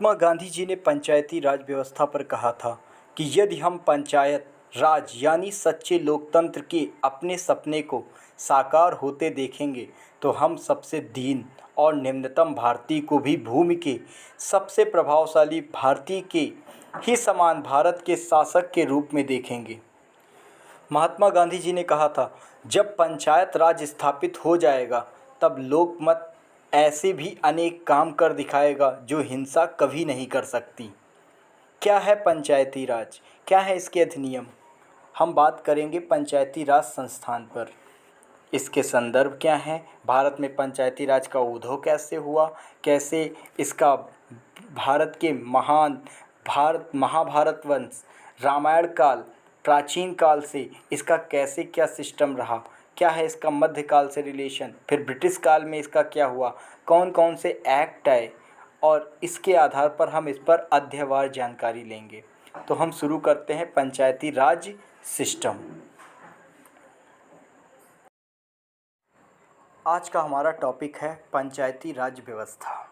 महात्मा गांधी जी ने पंचायती राज व्यवस्था पर कहा था कि यदि हम पंचायत राज यानी सच्चे लोकतंत्र के अपने सपने को साकार होते देखेंगे तो हम सबसे दीन और निम्नतम भारतीय को भी भूमि के सबसे प्रभावशाली भारतीय के ही समान भारत के शासक के रूप में देखेंगे। महात्मा गांधी जी ने कहा था, जब पंचायत राज स्थापित हो जाएगा तब लोकमत ऐसे भी अनेक काम कर दिखाएगा जो हिंसा कभी नहीं कर सकती। क्या है पंचायती राज, क्या है इसके अधिनियम? हम बात करेंगे पंचायती राज संस्थान पर। इसके संदर्भ क्या हैं, भारत में पंचायती राज का उद्भव कैसे हुआ, कैसे इसका भारत के महान महाभारत वंश रामायण काल प्राचीन काल से इसका कैसे क्या सिस्टम रहा, क्या है इसका मध्यकाल से रिलेशन, फिर ब्रिटिश काल में इसका क्या हुआ, कौन कौन से एक्ट आए, और इसके आधार पर हम इस पर अध्यायवार जानकारी लेंगे। तो हम शुरू करते हैं पंचायती राज सिस्टम। आज का हमारा टॉपिक है पंचायती राज व्यवस्था।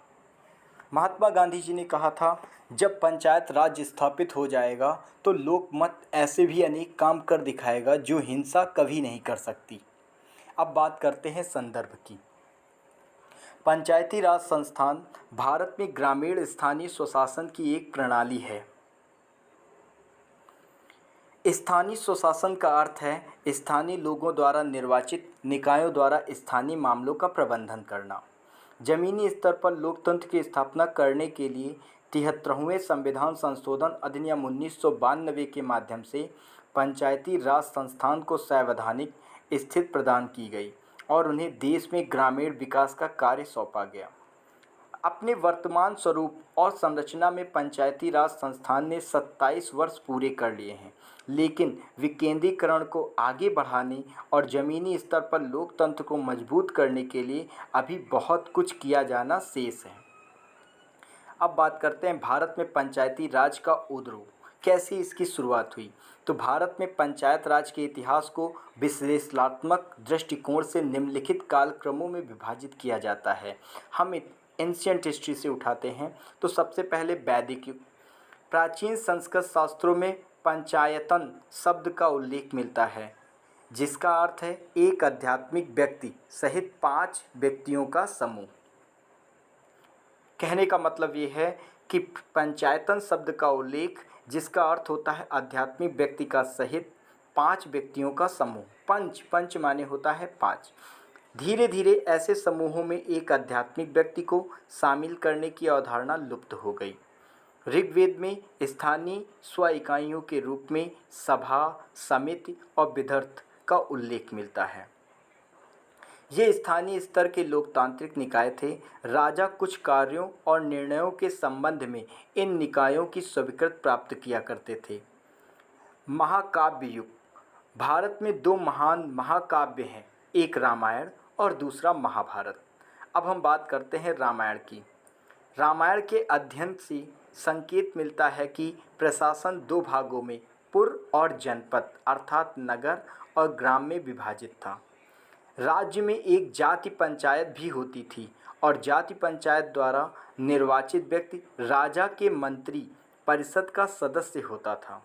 महात्मा गांधी जी ने कहा था, जब पंचायत राज स्थापित हो जाएगा तो लोकमत ऐसे भी अनेक काम कर दिखाएगा जो हिंसा कभी नहीं कर सकती। अब बात करते हैं संदर्भ की। पंचायती राज संस्थान भारत में ग्रामीण स्थानीय स्वशासन की एक प्रणाली है। स्थानीय स्वशासन का अर्थ है स्थानीय लोगों द्वारा निर्वाचित निकायों द्वारा स्थानीय मामलों का प्रबंधन करना। जमीनी स्तर पर लोकतंत्र की स्थापना करने के लिए 73वें संविधान संशोधन अधिनियम 1992 के माध्यम से पंचायती राज संस्थान को संवैधानिक स्थिति प्रदान की गई और उन्हें देश में ग्रामीण विकास का कार्य सौंपा गया। अपने वर्तमान स्वरूप और संरचना में पंचायती राज संस्थान ने 27 वर्ष पूरे कर लिए हैं, लेकिन विकेंद्रीकरण को आगे बढ़ाने और ज़मीनी स्तर पर लोकतंत्र को मजबूत करने के लिए अभी बहुत कुछ किया जाना शेष है। अब बात करते हैं भारत में पंचायती राज का उद्भव, कैसे इसकी शुरुआत हुई। तो भारत में पंचायत राज के इतिहास को विश्लेषणात्मक दृष्टिकोण से निम्नलिखित कालक्रमों में विभाजित किया जाता है। हम एंशियंट हिस्ट्री से उठाते हैं तो सबसे पहले वैदिक युग। प्राचीन संस्कृत शास्त्रों में पंचायतन शब्द का उल्लेख मिलता है, जिसका अर्थ है एक आध्यात्मिक व्यक्ति सहित 5 व्यक्तियों का समूह। कहने का मतलब ये है कि पंचायतन शब्द का उल्लेख जिसका अर्थ होता है आध्यात्मिक व्यक्ति का सहित 5 व्यक्तियों का समूह। पंच माने होता है 5। धीरे धीरे ऐसे समूहों में एक आध्यात्मिक व्यक्ति को शामिल करने की अवधारणा लुप्त हो गई। ऋग्वेद में स्थानीय स्व इकाइयों के रूप में सभा, समिति और विधर्थ का उल्लेख मिलता है। ये स्थानीय स्तर के लोकतांत्रिक निकाय थे। राजा कुछ कार्यों और निर्णयों के संबंध में इन निकायों की स्वीकृति प्राप्त किया करते थे। महाकाव्य युग। भारत में 2 महान महाकाव्य हैं, एक रामायण और दूसरा महाभारत। अब हम बात करते हैं रामायण की। रामायण के अध्ययन से संकेत मिलता है कि प्रशासन 2 भागों में पुर और जनपद अर्थात नगर और ग्राम में विभाजित था। राज्य में एक जाति पंचायत भी होती थी और जाति पंचायत द्वारा निर्वाचित व्यक्ति राजा के मंत्री परिषद का सदस्य होता था।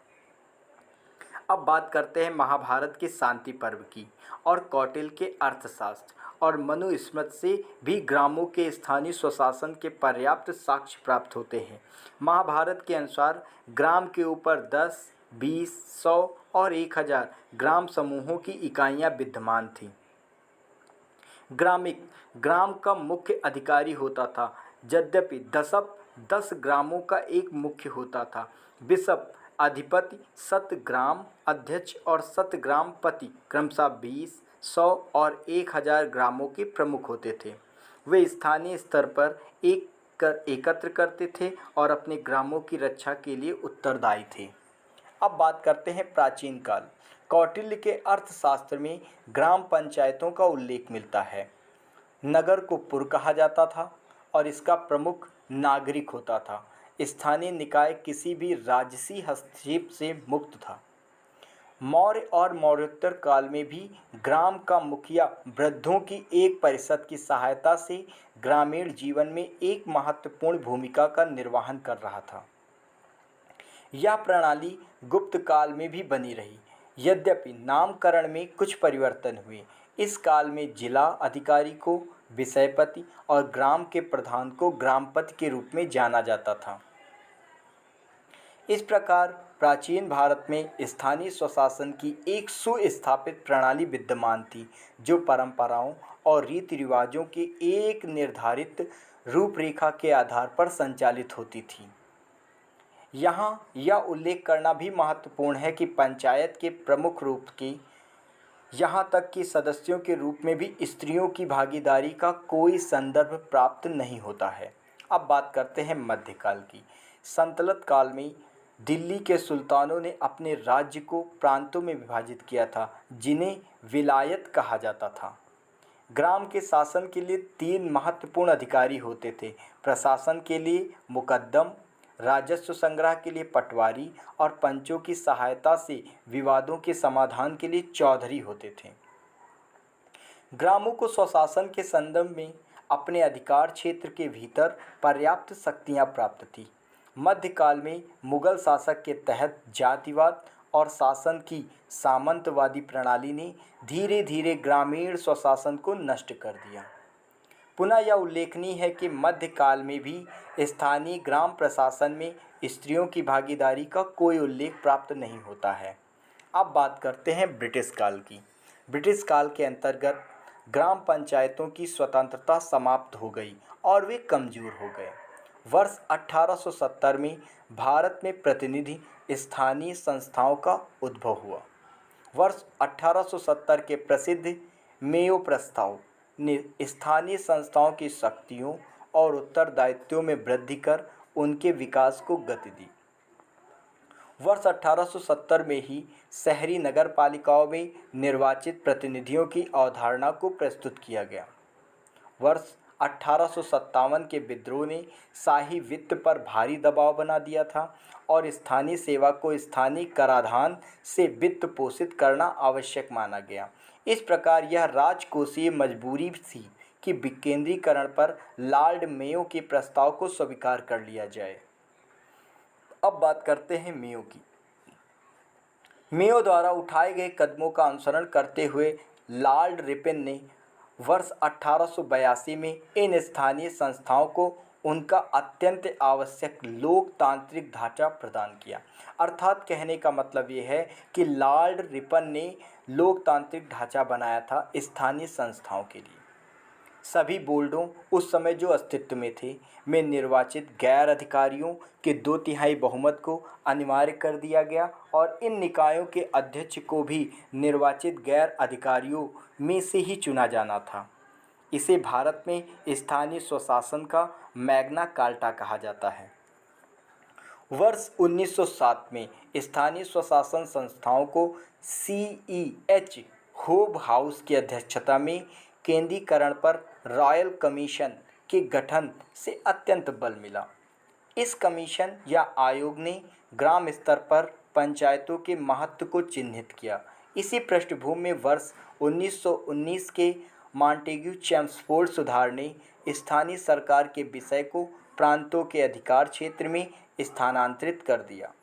अब बात करते हैं महाभारत के शांति पर्व की और कौटिल्य के अर्थशास्त्र और मनुस्मृति से भी ग्रामों के स्थानीय स्वशासन के पर्याप्त साक्ष्य प्राप्त होते हैं। महाभारत के अनुसार ग्राम के ऊपर 10, 20, 100 और 1000 ग्राम समूहों की इकाइयां विद्यमान थीं। ग्रामिक ग्राम का मुख्य अधिकारी होता था, यद्यपि दशप 10 ग्रामों का एक मुख्य होता था। बिशप अधिपति सतग्राम अध्यक्ष और सतग्राम पति क्रमशः 20, 100 और 1000 ग्रामों के प्रमुख होते थे। वे स्थानीय स्तर पर एकत्र करते थे और अपने ग्रामों की रक्षा के लिए उत्तरदायी थे। अब बात करते हैं प्राचीन काल। कौटिल्य के अर्थशास्त्र में ग्राम पंचायतों का उल्लेख मिलता है। नगर को पुर कहा जाता था और इसका प्रमुख नागरिक होता था। स्थानीय निकाय किसी भी राजसी हस्तक्षेप से मुक्त था। मौर्य और मौर्योत्तर काल में भी ग्राम का मुखिया वृद्धों की एक परिषद की सहायता से ग्रामीण जीवन में एक महत्वपूर्ण भूमिका का निर्वहन कर रहा था। यह प्रणाली गुप्त काल में भी बनी रही, यद्यपि नामकरण में कुछ परिवर्तन हुए। इस काल में जिला अधिकारी को विषयपति और ग्राम के प्रधान को ग्रामपति के रूप में जाना जाता था। इस प्रकार प्राचीन भारत में स्थानीय स्वशासन की एक सुस्थापित प्रणाली विद्यमान थी, जो परंपराओं और रीति रिवाजों के एक निर्धारित रूपरेखा के आधार पर संचालित होती थी। यहाँ यह उल्लेख करना भी महत्वपूर्ण है कि पंचायत के प्रमुख रूप के यहाँ तक कि सदस्यों के रूप में भी स्त्रियों की भागीदारी का कोई संदर्भ प्राप्त नहीं होता है। अब बात करते हैं मध्यकाल की। सल्तनत काल में दिल्ली के सुल्तानों ने अपने राज्य को प्रांतों में विभाजित किया था, जिन्हें विलायत कहा जाता था। ग्राम के शासन के लिए 3 महत्वपूर्ण अधिकारी होते थे। प्रशासन के लिए मुकद्दम, राजस्व संग्रह के लिए पटवारी और पंचों की सहायता से विवादों के समाधान के लिए चौधरी होते थे। ग्रामों को स्वशासन के संदर्भ में अपने अधिकार क्षेत्र के भीतर पर्याप्त शक्तियां प्राप्त थी। मध्यकाल में मुगल शासक के तहत जातिवाद और शासन की सामंतवादी प्रणाली ने धीरे धीरे ग्रामीण स्वशासन को नष्ट कर दिया। पुनः यह उल्लेखनीय है कि मध्यकाल में भी स्थानीय ग्राम प्रशासन में स्त्रियों की भागीदारी का कोई उल्लेख प्राप्त नहीं होता है। अब बात करते हैं ब्रिटिश काल की। ब्रिटिश काल के अंतर्गत ग्राम पंचायतों की स्वतंत्रता समाप्त हो गई और वे कमज़ोर हो गए। वर्ष 1870 में भारत में प्रतिनिधि स्थानीय संस्थाओं का उद्भव हुआ। वर्ष 1870 के प्रसिद्ध मेयो प्रस्ताव ने स्थानीय संस्थाओं की शक्तियों और उत्तरदायित्वों में वृद्धि कर उनके विकास को गति दी। वर्ष 1870 में ही शहरी नगर पालिकाओं में निर्वाचित प्रतिनिधियों की अवधारणा को प्रस्तुत किया गया। वर्ष 1857 के विद्रोह ने शाही वित्त पर भारी दबाव बना दिया था और स्थानीय सेवा को स्थानीय कराधान से वित्त पोषित करना आवश्यक माना गया। इस प्रकार यह राजकोषीय मजबूरी थी कि विकेंद्रीकरण पर लॉर्ड मेयो के प्रस्ताव को स्वीकार कर लिया जाए। अब बात करते हैं मेयो की। मेयो द्वारा उठाए गए कदमों का अनुसरण करते हुए लॉर्ड रिपन ने वर्ष 1882 में इन स्थानीय संस्थाओं को उनका अत्यंत आवश्यक लोकतांत्रिक ढांचा प्रदान किया। अर्थात कहने का मतलब ये है कि लॉर्ड रिपन ने लोकतांत्रिक ढांचा बनाया था स्थानीय संस्थाओं के लिए। सभी बोर्डों उस समय जो अस्तित्व में थे में निर्वाचित गैर अधिकारियों के 2/3 बहुमत को अनिवार्य कर दिया गया और इन निकायों के अध्यक्ष को भी निर्वाचित गैर अधिकारियों में से ही चुना जाना था। इसे भारत में स्थानीय स्वशासन का मैग्ना कार्टा कहा जाता है। वर्ष 1907 में स्थानीय स्वशासन संस्थाओं को CEH होब हाउस की अध्यक्षता में केंद्रीकरण पर रॉयल कमीशन के गठन से अत्यंत बल मिला। इस कमीशन या आयोग ने ग्राम स्तर पर पंचायतों के महत्व को चिन्हित किया। इसी पृष्ठभूमि में वर्ष 1919 के मॉन्टेग्यू चेम्सफोर्ड सुधार ने स्थानीय सरकार के विषय को प्रांतों के अधिकार क्षेत्र में स्थानांतरित कर दिया।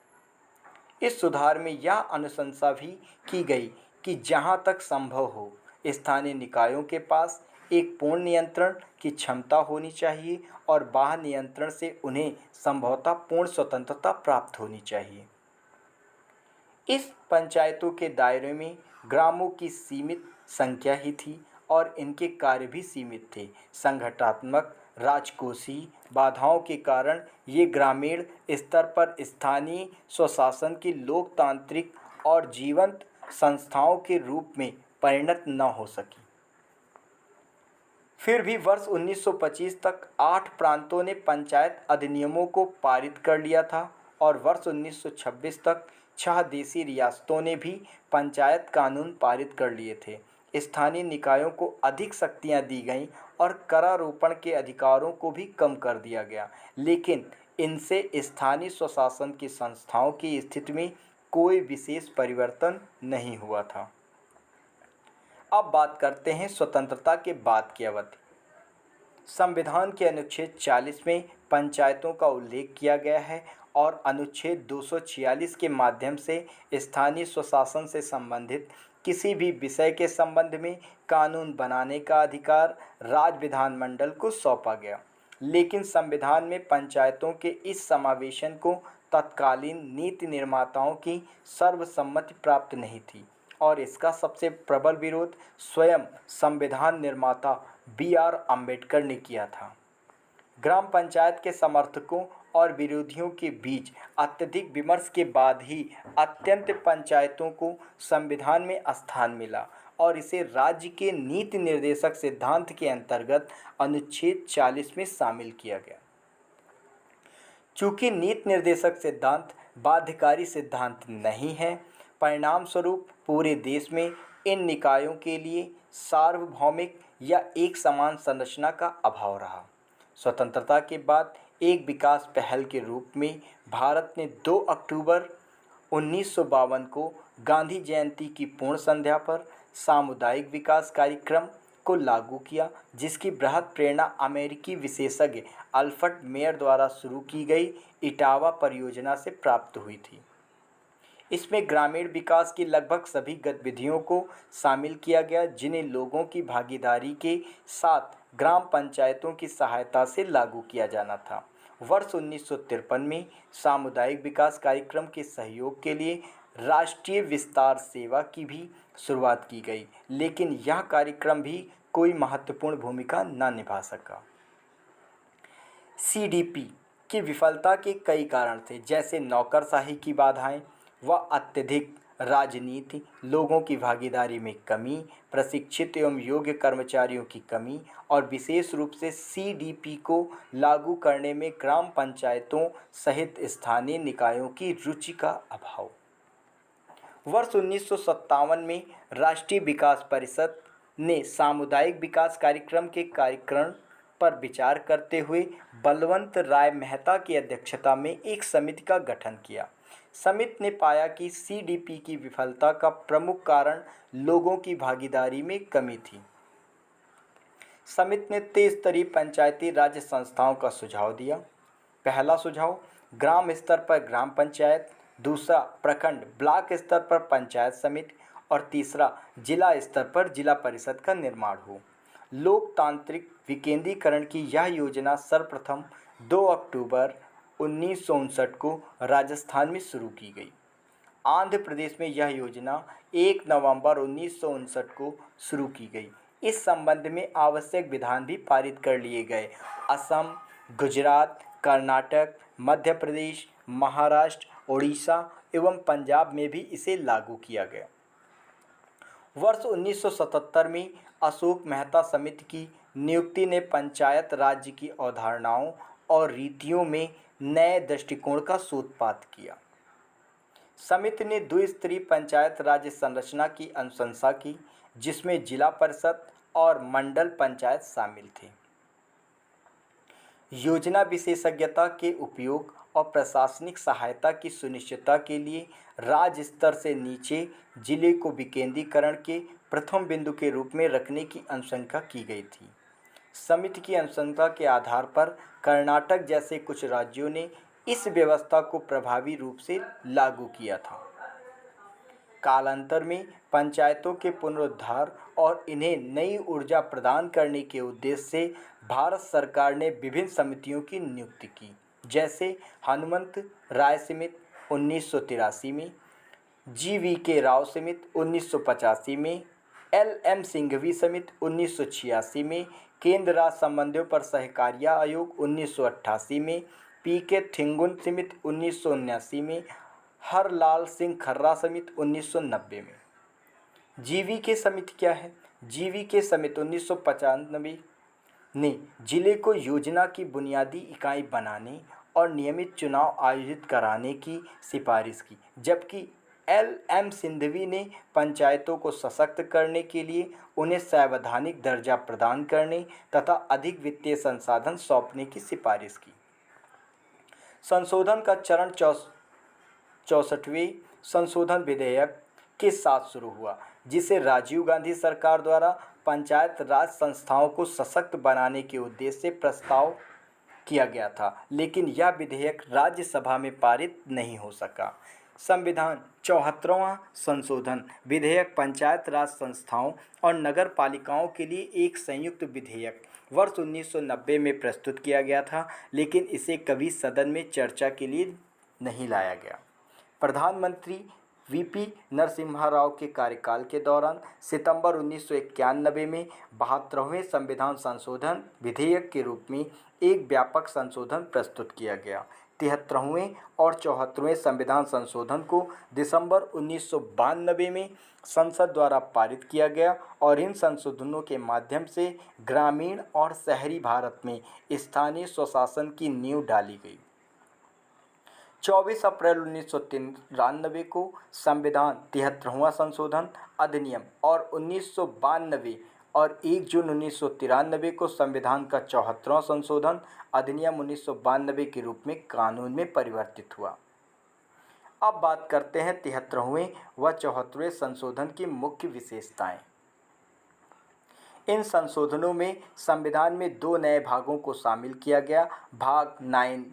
इस सुधार में यह अनुशंसा भी की गई कि जहाँ तक संभव हो स्थानीय निकायों के पास एक पूर्ण नियंत्रण की क्षमता होनी चाहिए और बाह्य नियंत्रण से उन्हें संभवतः पूर्ण स्वतंत्रता प्राप्त होनी चाहिए। इस पंचायतों के दायरे में ग्रामों की सीमित संख्या ही थी और इनके कार्य भी सीमित थे। संगठनात्मक राजकोषीय बाधाओं के कारण ये ग्रामीण स्तर पर स्थानीय स्वशासन की लोकतांत्रिक और जीवंत संस्थाओं के रूप में परिणत न हो सकी। फिर भी वर्ष 1925 तक 8 प्रांतों ने पंचायत अधिनियमों को पारित कर लिया था और वर्ष 1926 तक 6 देसी रियासतों ने भी पंचायत कानून पारित कर लिए थे। स्थानीय निकायों को अधिक शक्तियां दी गईं और करारोपण के अधिकारों को भी कम कर दिया गया, लेकिन इनसे स्थानीय स्वशासन की संस्थाओं की स्थिति में कोई विशेष परिवर्तन नहीं हुआ था। अब बात करते हैं स्वतंत्रता के बाद की अवधि। संविधान के अनुच्छेद 40 में पंचायतों का उल्लेख किया गया है और अनुच्छेद 246 के माध्यम से स्थानीय स्वशासन से संबंधित किसी भी विषय के संबंध में कानून बनाने का अधिकार राज्य विधानमंडल को सौंपा गया। लेकिन संविधान में पंचायतों के इस समावेशन को तत्कालीन नीति निर्माताओं की सर्वसम्मति प्राप्त नहीं थी और इसका सबसे प्रबल विरोध स्वयं संविधान निर्माता B.R. अम्बेडकर ने किया था। ग्राम पंचायत के समर्थकों और विरोधियों के बीच अत्यधिक विमर्श के बाद ही अत्यंत पंचायतों को संविधान में स्थान मिला और इसे राज्य के नीति निर्देशक सिद्धांत के अंतर्गत अनुच्छेद 40 में शामिल किया गया। चूँकि नीति निर्देशक सिद्धांत बाध्यकारी सिद्धांत नहीं है, परिणाम स्वरूप पूरे देश में इन निकायों के लिए सार्वभौमिक या एक समान संरचना का अभाव रहा। स्वतंत्रता के बाद एक विकास पहल के रूप में भारत ने 2 अक्टूबर 1952 को गांधी जयंती की पूर्ण संध्या पर सामुदायिक विकास कार्यक्रम को लागू किया, जिसकी बृहद प्रेरणा अमेरिकी विशेषज्ञ अल्फ्रेड मेयर द्वारा शुरू की गई इटावा परियोजना से प्राप्त हुई थी। इसमें ग्रामीण विकास की लगभग सभी गतिविधियों को शामिल किया गया, जिन्हें लोगों की भागीदारी के साथ ग्राम पंचायतों की सहायता से लागू किया जाना था। वर्ष 1953 में सामुदायिक विकास कार्यक्रम के सहयोग के लिए राष्ट्रीय विस्तार सेवा की भी शुरुआत की गई, लेकिन यह कार्यक्रम भी कोई महत्वपूर्ण भूमिका न निभा सका। CDP की विफलता के कई कारण थे, जैसे नौकरशाही की बाधाएं व अत्यधिक राजनीति, लोगों की भागीदारी में कमी, प्रशिक्षित एवं योग्य कर्मचारियों की कमी और विशेष रूप से CDP को लागू करने में ग्राम पंचायतों सहित स्थानीय निकायों की रुचि का अभाव। वर्ष 1957 में राष्ट्रीय विकास परिषद ने सामुदायिक विकास कार्यक्रम के कार्यक्रम पर विचार करते हुए बलवंत राय मेहता की अध्यक्षता में एक समिति का गठन किया। समिति ने पाया कि CDP की विफलता का प्रमुख कारण लोगों की भागीदारी में कमी थी। समिति ने 3 स्तरीय पंचायती राज संस्थाओं का सुझाव दिया। पहला सुझाव ग्राम स्तर पर ग्राम पंचायत, दूसरा प्रखंड ब्लॉक स्तर पर पंचायत समिति और तीसरा जिला स्तर पर जिला परिषद का निर्माण हो। लोकतांत्रिक विकेंद्रीकरण की यह योजना सर्वप्रथम 2 अक्टूबर 1959 को राजस्थान में शुरू की गई। आंध्र प्रदेश में यह योजना 1 नवंबर 1959 को शुरू की गई। इस संबंध में आवश्यक विधान भी पारित कर लिए गए। असम, गुजरात, कर्नाटक, मध्य प्रदेश, महाराष्ट्र, उड़ीसा एवं पंजाब में भी इसे लागू किया गया। वर्ष 1977 में अशोक मेहता समिति की नियुक्ति ने पंचायत राज्य की अवधारणाओं और रीतियों में नए दृष्टिकोण का सूत्रपात किया। समिति ने द्विस्तरीय पंचायत राज्य संरचना की अनुशंसा की, जिसमें जिला परिषद और मंडल पंचायत शामिल थे। योजना विशेषज्ञता के उपयोग और प्रशासनिक सहायता की सुनिश्चितता के लिए राज्य स्तर से नीचे जिले को विकेंद्रीकरण के प्रथम बिंदु के रूप में रखने की अनुशंसा की गई थी। समिति की अनुशंसा के आधार पर कर्नाटक जैसे कुछ राज्यों ने इस व्यवस्था को प्रभावी रूप से लागू किया था। कालांतर में पंचायतों के पुनरुद्धार और इन्हें नई ऊर्जा प्रदान करने के उद्देश्य से भारत सरकार ने विभिन्न समितियों की नियुक्ति की, जैसे हनुमंत राय समिति 1983 में, GVK राव समिति 1985 में, LM सिंघवी समिति 1986 में, केंद्र राज्य संबंधों पर सहकारिता आयोग 1988 में, PK थिंगुन समिति 1979 में, हरलाल सिंह खर्रा समिति 1990 में। GVK समिति क्या है? GVK समिति 1995 ने जिले को योजना की बुनियादी इकाई बनाने और नियमित चुनाव आयोजित कराने की सिफारिश की, जबकि LM सिंघवी ने पंचायतों को सशक्त करने के लिए उन्हें संवैधानिक दर्जा प्रदान करने तथा अधिक वित्तीय संसाधन सौंपने की सिफारिश की। संशोधन का चरण 64वें संशोधन विधेयक के साथ शुरू हुआ, जिसे राजीव गांधी सरकार द्वारा पंचायत राज संस्थाओं को सशक्त बनाने के उद्देश्य से प्रस्ताव किया गया था, लेकिन यह विधेयक राज्यसभा में पारित नहीं हो सका। संविधान 74वां संशोधन विधेयक पंचायत राज संस्थाओं और नगर पालिकाओं के लिए एक संयुक्त विधेयक वर्ष 1990 में प्रस्तुत किया गया था, लेकिन इसे कभी सदन में चर्चा के लिए नहीं लाया गया। प्रधानमंत्री वीपी नरसिम्हा राव के कार्यकाल के दौरान सितंबर 1991 में 72वें संविधान संशोधन विधेयक के रूप में एक व्यापक संशोधन प्रस्तुत किया गया। 73वें और 74वें संविधान संशोधन को दिसंबर 1992 में संसद द्वारा पारित किया गया और इन संशोधनों के माध्यम से ग्रामीण और शहरी भारत में स्थानीय स्वशासन की नींव डाली गई। 24 अप्रैल 1993 को संविधान 73वां संशोधन अधिनियम और 1992 और 1 जून 1993 को संविधान का 74वां संशोधन अधिनियम 1992 के रूप में कानून में परिवर्तित हुआ। अब बात करते हैं 73वें व 74वें संशोधन की मुख्य विशेषताएं। इन संशोधनों में संविधान में 2 नए भागों को शामिल किया गया। भाग 9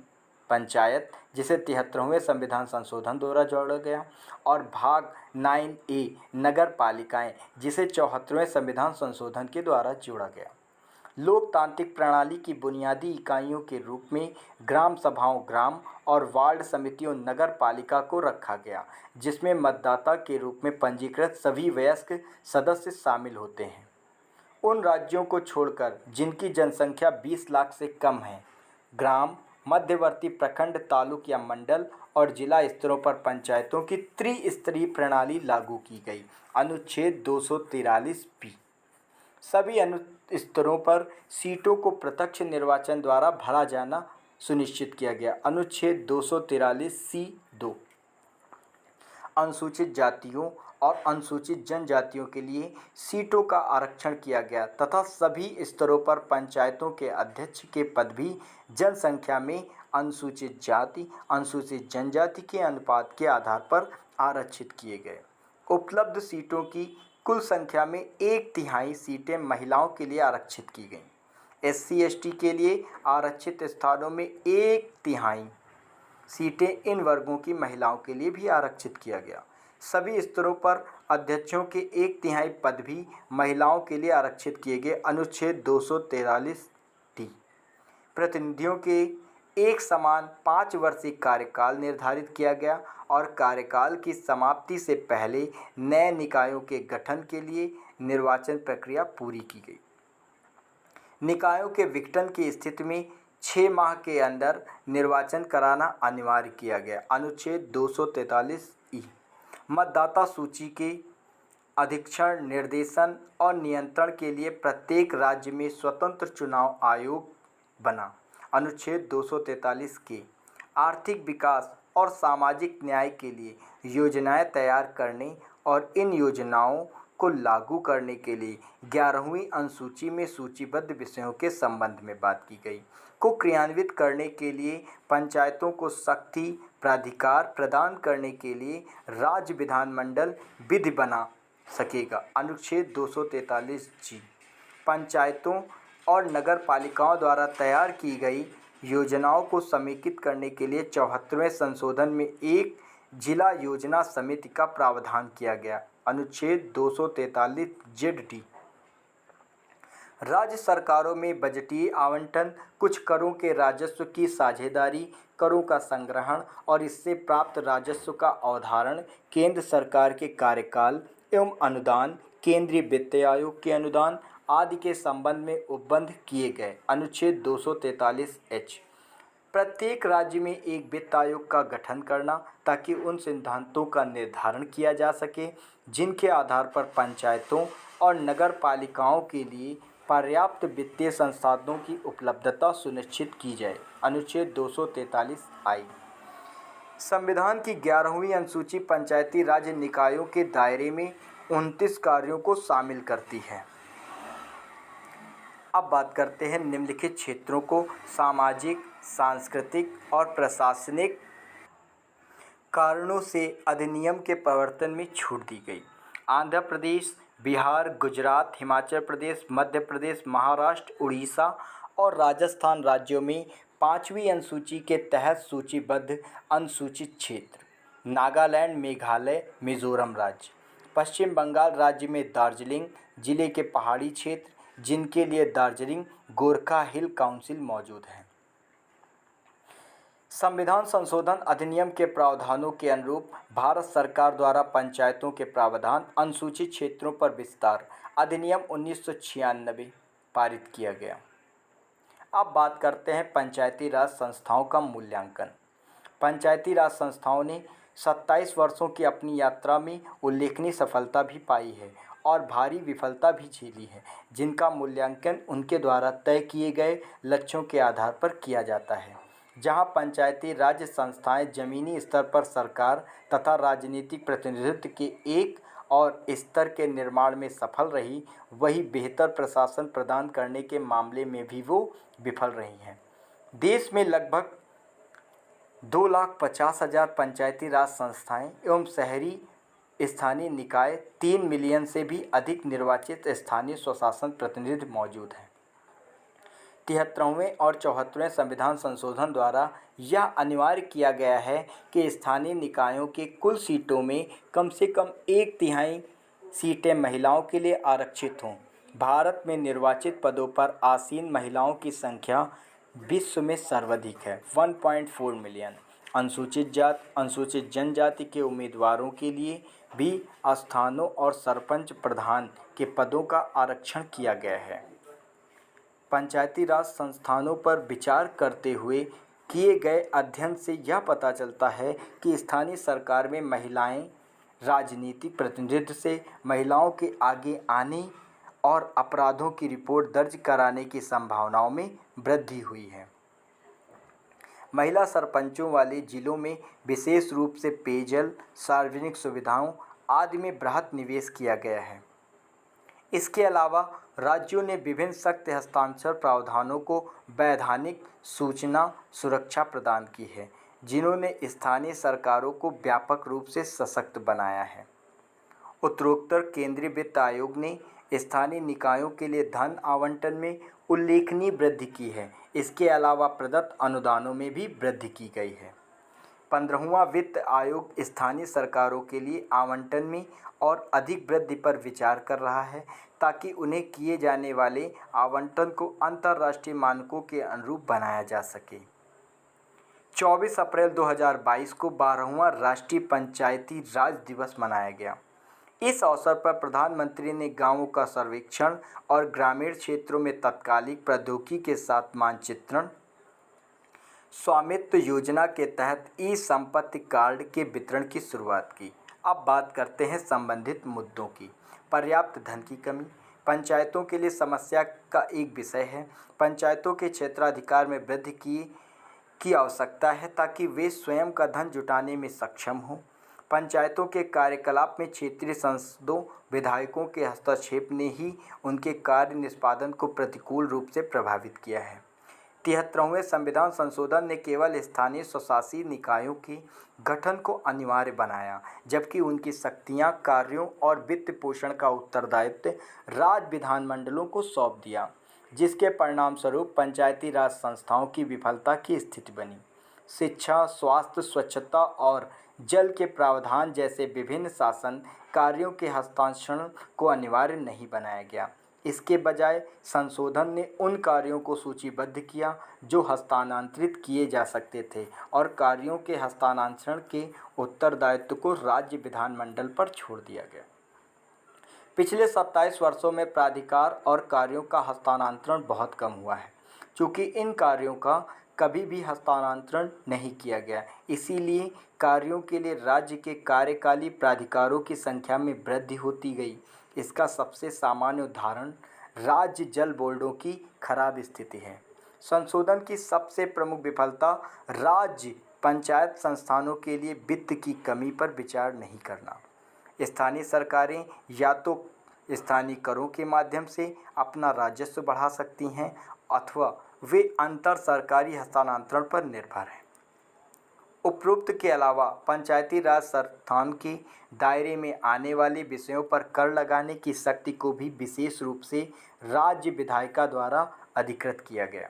पंचायत, जिसे 73वें संविधान संशोधन द्वारा जोड़ा गया, और भाग 9A नगर पालिकाएं, जिसे 74वें संविधान संशोधन के द्वारा जोड़ा गया। लोकतांत्रिक प्रणाली की बुनियादी इकाइयों के रूप में ग्राम सभाओं, ग्राम और वार्ड समितियों नगर पालिका को रखा गया, जिसमें मतदाता के रूप में पंजीकृत सभी वयस्क सदस्य शामिल होते हैं। उन राज्यों को छोड़कर जिनकी जनसंख्या 20 लाख से कम है, ग्राम, मध्यवर्ती प्रखंड, तालुक या मंडल और जिला स्तरों पर पंचायतों की त्रिस्तरीय प्रणाली लागू की गई। अनुच्छेद 243 सभी स्तरों पर सीटों को प्रत्यक्ष निर्वाचन द्वारा भरा जाना सुनिश्चित किया गया। अनुच्छेद 243(2) अनुसूचित जातियों और अनुसूचित जनजातियों के लिए सीटों का आरक्षण किया गया तथा सभी स्तरों पर पंचायतों के अध्यक्ष के पद भी जनसंख्या में अनुसूचित जाति अनुसूचित जनजाति के अनुपात के आधार पर आरक्षित किए गए। उपलब्ध सीटों की कुल संख्या में 1/3 सीटें महिलाओं के लिए आरक्षित की गईं। SC/ST के लिए आरक्षित स्थानों में 1/3 सीटें इन वर्गों की महिलाओं के लिए भी आरक्षित किया गया। सभी स्तरों पर अध्यक्षों के 1/3 पद भी महिलाओं के लिए आरक्षित किए गए। अनुच्छेद 243D प्रतिनिधियों के एक समान 5 वर्षीय कार्यकाल निर्धारित किया गया और कार्यकाल की समाप्ति से पहले नए निकायों के गठन के लिए निर्वाचन प्रक्रिया पूरी की गई। निकायों के विघटन की स्थिति में 6 माह के अंदर निर्वाचन कराना अनिवार्य किया गया। अनुच्छेद 243E मतदाता सूची के अधीक्षण, निर्देशन और नियंत्रण के लिए प्रत्येक राज्य में स्वतंत्र चुनाव आयोग बना। अनुच्छेद 243 के आर्थिक विकास और सामाजिक न्याय के लिए योजनाएं तैयार करने और इन योजनाओं को लागू करने के लिए 11वीं अनुसूची में सूचीबद्ध विषयों के संबंध में बात की गई को क्रियान्वित करने के लिए पंचायतों को शक्ति प्राधिकार प्रदान करने के लिए राज्य विधानमंडल विधि बना सकेगा। अनुच्छेद 243G पंचायतों और नगर पालिकाओं द्वारा तैयार की गई योजनाओं को समेकित करने के लिए 74वें संशोधन में एक जिला योजना समिति का प्रावधान किया गया। अनुच्छेद 243ZD राज्य सरकारों में बजटीय आवंटन, कुछ करों के राजस्व की साझेदारी, करों का संग्रहण और इससे प्राप्त राजस्व का अवधारण, केंद्र सरकार के कार्यकाल एवं अनुदान, केंद्रीय वित्त आयोग के अनुदान आदि के संबंध में उपबंध किए गए। अनुच्छेद 243H प्रत्येक राज्य में एक वित्त आयोग का गठन करना ताकि उन सिद्धांतों का निर्धारण किया जा सके जिनके आधार पर पंचायतों और नगर पालिकाओं के लिए पर्याप्त वित्तीय संसाधनों की उपलब्धता सुनिश्चित की जाए। अनुच्छेद 243I संविधान की 11वीं अनुसूची पंचायती राज निकायों के दायरे में 29 कार्यों को शामिल करती है। अब बात करते हैं निम्नलिखित क्षेत्रों को सामाजिक, सांस्कृतिक और प्रशासनिक कारणों से अधिनियम के प्रवर्तन में छूट दी गई। आंध्र प्रदेश, बिहार, गुजरात, हिमाचल प्रदेश, मध्य प्रदेश, महाराष्ट्र, उड़ीसा और राजस्थान राज्यों में 5वीं अनुसूची के तहत सूचीबद्ध अनुसूचित क्षेत्र, नागालैंड, मेघालय, मिजोरम राज्य, पश्चिम बंगाल राज्य में दार्जिलिंग जिले के पहाड़ी क्षेत्र, जिनके लिए दार्जिलिंग गोरखा हिल काउंसिल मौजूद है। संविधान संशोधन अधिनियम के प्रावधानों के अनुरूप भारत सरकार द्वारा पंचायतों के प्रावधान अनुसूचित क्षेत्रों पर विस्तार अधिनियम 1996 पारित किया गया। अब बात करते हैं पंचायती राज संस्थाओं का मूल्यांकन। पंचायती राज संस्थाओं ने 27 वर्षों की अपनी यात्रा में उल्लेखनीय सफलता भी पाई है और भारी विफलता भी झेली है, जिनका मूल्यांकन उनके द्वारा तय किए गए लक्ष्यों के आधार पर किया जाता है। जहां पंचायती राज संस्थाएं जमीनी स्तर पर सरकार तथा राजनीतिक प्रतिनिधित्व के एक और स्तर के निर्माण में सफल रही, वही बेहतर प्रशासन प्रदान करने के मामले में भी वो विफल रही हैं। देश में लगभग 2,50,000 पंचायती राज संस्थाएं एवं शहरी स्थानीय निकाय 3 मिलियन से भी अधिक निर्वाचित स्थानीय स्वशासन प्रतिनिधि मौजूद हैं। 73वें और 74वें संविधान संशोधन द्वारा यह अनिवार्य किया गया है कि स्थानीय निकायों के कुल सीटों में कम से कम 1/3 सीटें महिलाओं के लिए आरक्षित हों। भारत में निर्वाचित पदों पर आसीन महिलाओं की संख्या विश्व में सर्वाधिक है, 1.4 मिलियन। अनुसूचित जाति, अनुसूचित जनजाति के उम्मीदवारों के लिए भी स्थानों और सरपंच प्रधान के पदों का आरक्षण किया गया है। पंचायती राज संस्थानों पर विचार करते हुए किए गए अध्ययन से यह पता चलता है कि स्थानीय सरकार में महिलाएं राजनीतिक प्रतिनिधित्व से महिलाओं के आगे आने और अपराधों की रिपोर्ट दर्ज कराने की संभावनाओं में वृद्धि हुई है। महिला सरपंचों वाले जिलों में विशेष रूप से पेयजल, सार्वजनिक सुविधाओं आदि में बृहत निवेश किया गया है। इसके अलावा राज्यों ने विभिन्न सख्त हस्ताक्षर प्रावधानों को वैधानिक सूचना सुरक्षा प्रदान की है, जिन्होंने स्थानीय सरकारों को व्यापक रूप से सशक्त बनाया है। उत्तरोत्तर केंद्रीय वित्त आयोग ने स्थानीय निकायों के लिए धन आवंटन में उल्लेखनीय वृद्धि की है। इसके अलावा प्रदत्त अनुदानों में भी वृद्धि की गई है। 15वां वित्त आयोग स्थानीय सरकारों के लिए आवंटन में और अधिक वृद्धि पर विचार कर रहा है, ताकि उन्हें किए जाने वाले आवंटन को अंतर्राष्ट्रीय मानकों के अनुरूप बनाया जा सके। 24 अप्रैल 2022 को 12वां राष्ट्रीय पंचायती राज दिवस मनाया गया। इस अवसर पर प्रधानमंत्री ने गांवों का सर्वेक्षण और ग्रामीण क्षेत्रों में तत्कालिक प्रौद्योगिकी के साथ मानचित्रण, स्वामित्व योजना के तहत ई संपत्ति कार्ड के वितरण की शुरुआत की। अब बात करते हैं संबंधित मुद्दों की। पर्याप्त धन की कमी पंचायतों के लिए समस्या का एक विषय है। पंचायतों के क्षेत्राधिकार में वृद्धि की आवश्यकता है, ताकि वे स्वयं का धन जुटाने में सक्षम हों। पंचायतों के कार्यकलाप में क्षेत्रीय सांसदों, विधायकों के हस्तक्षेप ने ही उनके कार्य निष्पादन को प्रतिकूल रूप से प्रभावित किया है। 73वें संविधान संशोधन ने केवल स्थानीय स्वशासी निकायों के गठन को अनिवार्य बनाया, जबकि उनकी शक्तियां, कार्यों और वित्त पोषण का उत्तरदायित्व राज्य विधानमंडलों को सौंप दिया, जिसके परिणामस्वरूप पंचायती राज संस्थाओं की विफलता की स्थिति बनी। शिक्षा, स्वास्थ्य, स्वच्छता और जल के प्रावधान जैसे विभिन्न शासन कार्यों के हस्तांतरण को अनिवार्य नहीं बनाया गया। इसके बजाय संशोधन ने उन कार्यों को सूचीबद्ध किया जो हस्तांतरित किए जा सकते थे, और कार्यों के हस्तांतरण के उत्तरदायित्व को राज्य विधानमंडल पर छोड़ दिया गया। पिछले 27 वर्षों में प्राधिकार और कार्यों का हस्तांतरण बहुत कम हुआ है। चूँकि इन कार्यों का कभी भी हस्तांतरण नहीं किया गया, इसीलिए कार्यों के लिए राज्य के कार्यकाली प्राधिकारों की संख्या में वृद्धि होती गई। इसका सबसे सामान्य उदाहरण राज्य जल बोर्डों की खराब स्थिति है। संशोधन की सबसे प्रमुख विफलता राज्य पंचायत संस्थानों के लिए वित्त की कमी पर विचार नहीं करना। स्थानीय सरकारें या तो स्थानीय करों के माध्यम से अपना राजस्व बढ़ा सकती हैं, अथवा वे अंतर सरकारी हस्तांतरण पर निर्भर हैं। उपरोक्त के अलावा पंचायती राज संस्थान के दायरे में आने वाले विषयों पर कर लगाने की शक्ति को भी विशेष रूप से राज्य विधायिका द्वारा अधिकृत किया गया।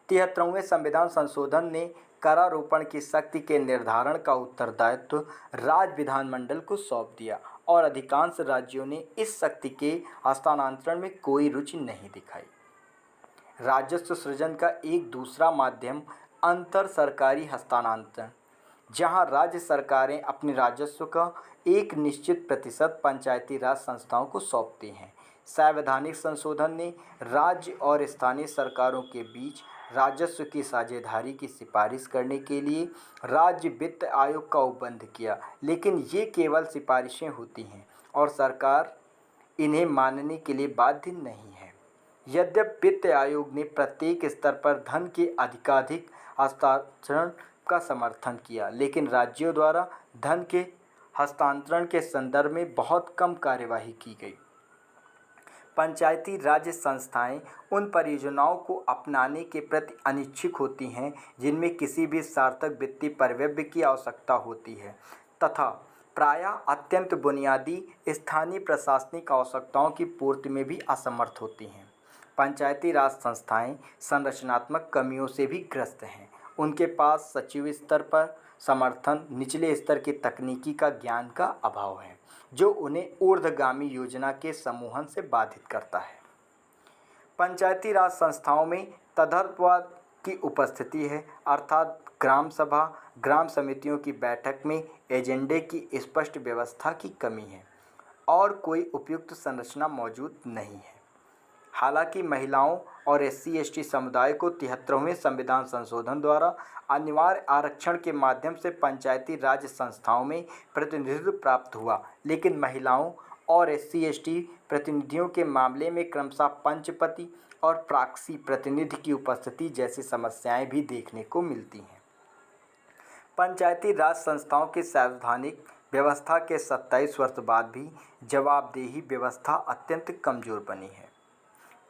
73वें संविधान संशोधन ने करारोपण की शक्ति के निर्धारण का उत्तरदायित्व राज्य विधानमंडल को सौंप दिया और अधिकांश राज्यों ने इस शक्ति के हस्तांतरण में कोई रुचि नहीं दिखाई। राजस्व सृजन का एक दूसरा माध्यम अंतर सरकारी हस्तांतरण, जहां राज्य सरकारें अपने राजस्व का एक निश्चित प्रतिशत पंचायती राज संस्थाओं को सौंपती हैं। संवैधानिक संशोधन ने राज्य और स्थानीय सरकारों के बीच राजस्व की साझेदारी की सिफारिश करने के लिए राज्य वित्त आयोग का उपबंध किया, लेकिन ये केवल सिफारिशें होती हैं और सरकार इन्हें मानने के लिए बाध्य नहीं है। यद्यपि वित्त आयोग ने प्रत्येक स्तर पर धन के अधिकाधिक हस्तांतरण का समर्थन किया, लेकिन राज्यों द्वारा धन के हस्तांतरण के संदर्भ में बहुत कम कार्यवाही की गई। पंचायती राज्य संस्थाएं उन परियोजनाओं को अपनाने के प्रति अनिच्छुक होती हैं जिनमें किसी भी सार्थक वित्तीय परिव्यय की आवश्यकता होती है तथा प्रायः अत्यंत बुनियादी स्थानीय प्रशासनिक आवश्यकताओं की पूर्ति में भी असमर्थ होती हैं। पंचायती राज संस्थाएं संरचनात्मक कमियों से भी ग्रस्त हैं। उनके पास सचिव स्तर पर समर्थन, निचले स्तर के तकनीकी का ज्ञान का अभाव है, जो उन्हें ऊर्ध्वगामी योजना के समूहन से बाधित करता है। पंचायती राज संस्थाओं में तदर्थवाद की उपस्थिति है, अर्थात ग्राम सभा, ग्राम समितियों की बैठक में एजेंडे की स्पष्ट व्यवस्था की कमी है और कोई उपयुक्त संरचना मौजूद नहीं है। हालांकि महिलाओं और SC/ST समुदाय को 73वें संविधान संशोधन द्वारा अनिवार्य आरक्षण के माध्यम से पंचायती राज संस्थाओं में प्रतिनिधित्व प्राप्त हुआ, लेकिन महिलाओं और SC/ST प्रतिनिधियों के मामले में क्रमशः पंचपति और प्रॉक्सी प्रतिनिधि की उपस्थिति जैसी समस्याएं भी देखने को मिलती हैं। पंचायती राज संस्थाओं की संवैधानिक व्यवस्था के 27 वर्ष बाद भी जवाबदेही व्यवस्था अत्यंत कमज़ोर बनी है।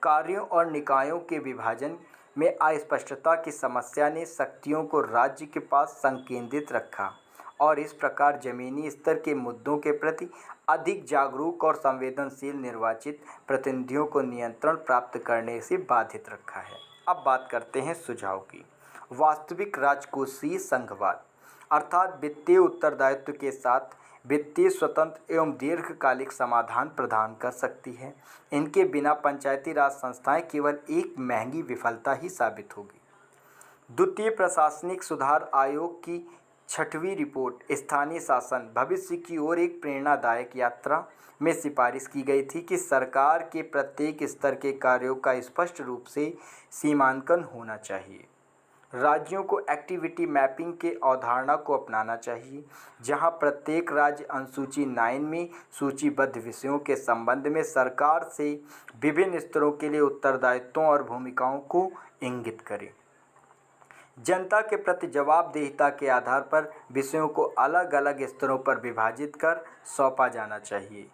कार्यों और निकायों के विभाजन में अस्पष्टता की समस्या ने शक्तियों को राज्य के पास संकेंद्रित रखा और इस प्रकार जमीनी स्तर के मुद्दों के प्रति अधिक जागरूक और संवेदनशील निर्वाचित प्रतिनिधियों को नियंत्रण प्राप्त करने से बाधित रखा है। अब बात करते हैं सुझाव की। वास्तविक राजकोषीय संघवाद अर्थात वित्तीय उत्तरदायित्व के साथ वित्तीय स्वतंत्र एवं दीर्घकालिक समाधान प्रदान कर सकती है। इनके बिना पंचायती राज संस्थाएं केवल एक महंगी विफलता ही साबित होगी। द्वितीय प्रशासनिक सुधार आयोग की 6वीं रिपोर्ट स्थानीय शासन भविष्य की ओर एक प्रेरणादायक यात्रा में सिफारिश की गई थी कि सरकार के प्रत्येक स्तर के कार्यों का स्पष्ट रूप से सीमांकन होना चाहिए। राज्यों को एक्टिविटी मैपिंग के अवधारणा को अपनाना चाहिए, जहां प्रत्येक राज्य अनुसूची 9 में सूचीबद्ध विषयों के संबंध में सरकार से विभिन्न स्तरों के लिए उत्तरदायित्वों और भूमिकाओं को इंगित करे। जनता के प्रति जवाबदेहिता के आधार पर विषयों को अलग अलग स्तरों पर विभाजित कर सौंपा जाना चाहिए।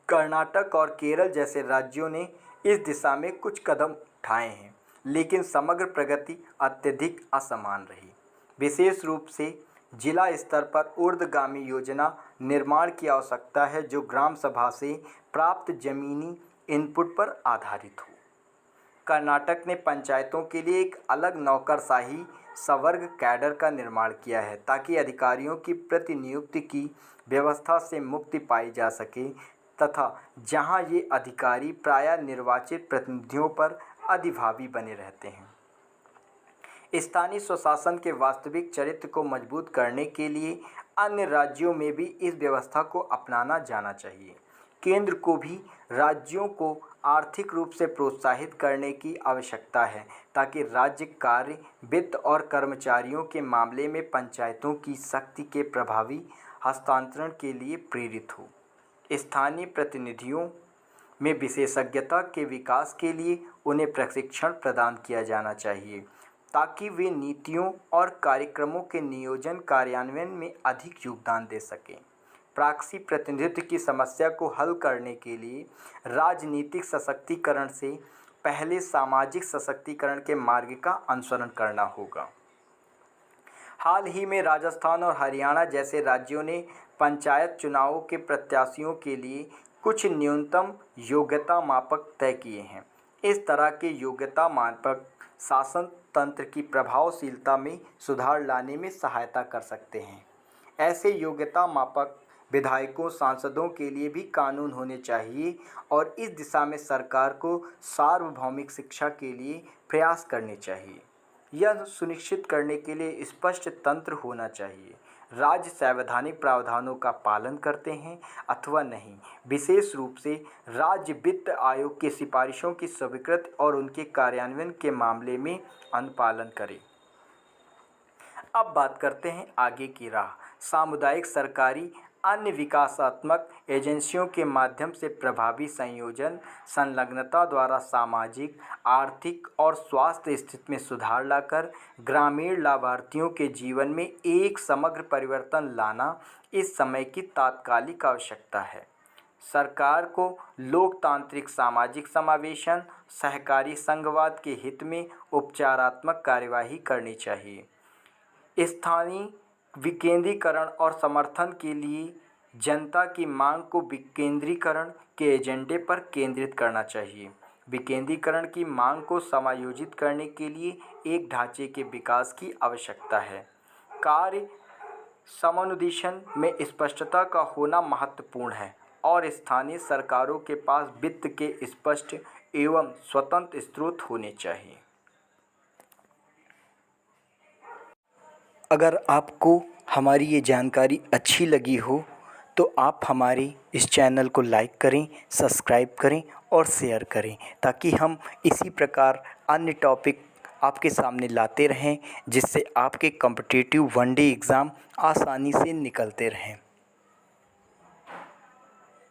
कर्नाटक और केरल जैसे राज्यों ने इस दिशा में कुछ कदम उठाए हैं, लेकिन समग्र प्रगति अत्यधिक असमान रही। विशेष रूप से जिला स्तर पर ऊर्ध्वगामी योजना निर्माण की आवश्यकता है, जो ग्राम सभा से प्राप्त जमीनी इनपुट पर आधारित हो। कर्नाटक ने पंचायतों के लिए एक अलग नौकरशाही सवर्ग कैडर का निर्माण किया है, ताकि अधिकारियों की प्रतिनियुक्ति की व्यवस्था से मुक्ति पाई जा सके तथा जहां ये अधिकारी प्रायः निर्वाचित प्रतिनिधियों पर अधिभावी बने रहते हैं। स्थानीय स्वशासन के वास्तविक चरित्र को मजबूत करने के लिए अन्य राज्यों में भी इस व्यवस्था को अपनाना जाना चाहिए। केंद्र को भी राज्यों को आर्थिक रूप से प्रोत्साहित करने की आवश्यकता है, ताकि राज्य कार्य, वित्त और कर्मचारियों के मामले में पंचायतों की शक्ति के प्रभावी हस्तांतरण के लिए प्रेरित हो। स्थानीय प्रतिनिधियों में विशेषज्ञता के विकास के लिए उन्हें प्रशिक्षण प्रदान किया जाना चाहिए, ताकि वे नीतियों और कार्यक्रमों के नियोजन कार्यान्वयन में अधिक योगदान दे सकें। प्रॉक्सी प्रतिनिधित्व की समस्या को हल करने के लिए राजनीतिक सशक्तिकरण से पहले सामाजिक सशक्तिकरण के मार्ग का अनुसरण करना होगा। हाल ही में राजस्थान और हरियाणा जैसे राज्यों ने पंचायत चुनावों के प्रत्याशियों के लिए कुछ न्यूनतम योग्यता मापक तय किए हैं। इस तरह के योग्यता मापक शासन तंत्र की प्रभावशीलता में सुधार लाने में सहायता कर सकते हैं। ऐसे योग्यता मापक विधायकों, सांसदों के लिए भी कानून होने चाहिए और इस दिशा में सरकार को सार्वभौमिक शिक्षा के लिए प्रयास करने चाहिए। यह सुनिश्चित करने के लिए स्पष्ट तंत्र होना चाहिए राज्य संवैधानिक प्रावधानों का पालन करते हैं अथवा नहीं, विशेष रूप से राज्य वित्त आयोग की सिफारिशों की स्वीकृति और उनके कार्यान्वयन के मामले में अनुपालन करें। अब बात करते हैं आगे की राह। सामुदायिक, सरकारी, अन्य विकासात्मक एजेंसियों के माध्यम से प्रभावी संयोजन, संलग्नता द्वारा सामाजिक, आर्थिक और स्वास्थ्य स्थिति में सुधार लाकर ग्रामीण लाभार्थियों के जीवन में एक समग्र परिवर्तन लाना इस समय की तात्कालिक आवश्यकता है। सरकार को लोकतांत्रिक सामाजिक समावेशन, सहकारी संघवाद के हित में उपचारात्मक कार्यवाही करनी चाहिए। स्थानीय विकेंद्रीकरण और समर्थन के लिए जनता की मांग को विकेंद्रीकरण के एजेंडे पर केंद्रित करना चाहिए। विकेंद्रीकरण की मांग को समायोजित करने के लिए एक ढांचे के विकास की आवश्यकता है। कार्य समन्वयन में स्पष्टता का होना महत्वपूर्ण है और स्थानीय सरकारों के पास वित्त के स्पष्ट एवं स्वतंत्र स्रोत होने चाहिए। अगर आपको हमारी ये जानकारी अच्छी लगी हो तो आप हमारे इस चैनल को लाइक करें, सब्सक्राइब करें और शेयर करें ताकि हम इसी प्रकार अन्य टॉपिक आपके सामने लाते रहें जिससे आपके कॉम्पिटिटिव वनडे एग्ज़ाम आसानी से निकलते रहें।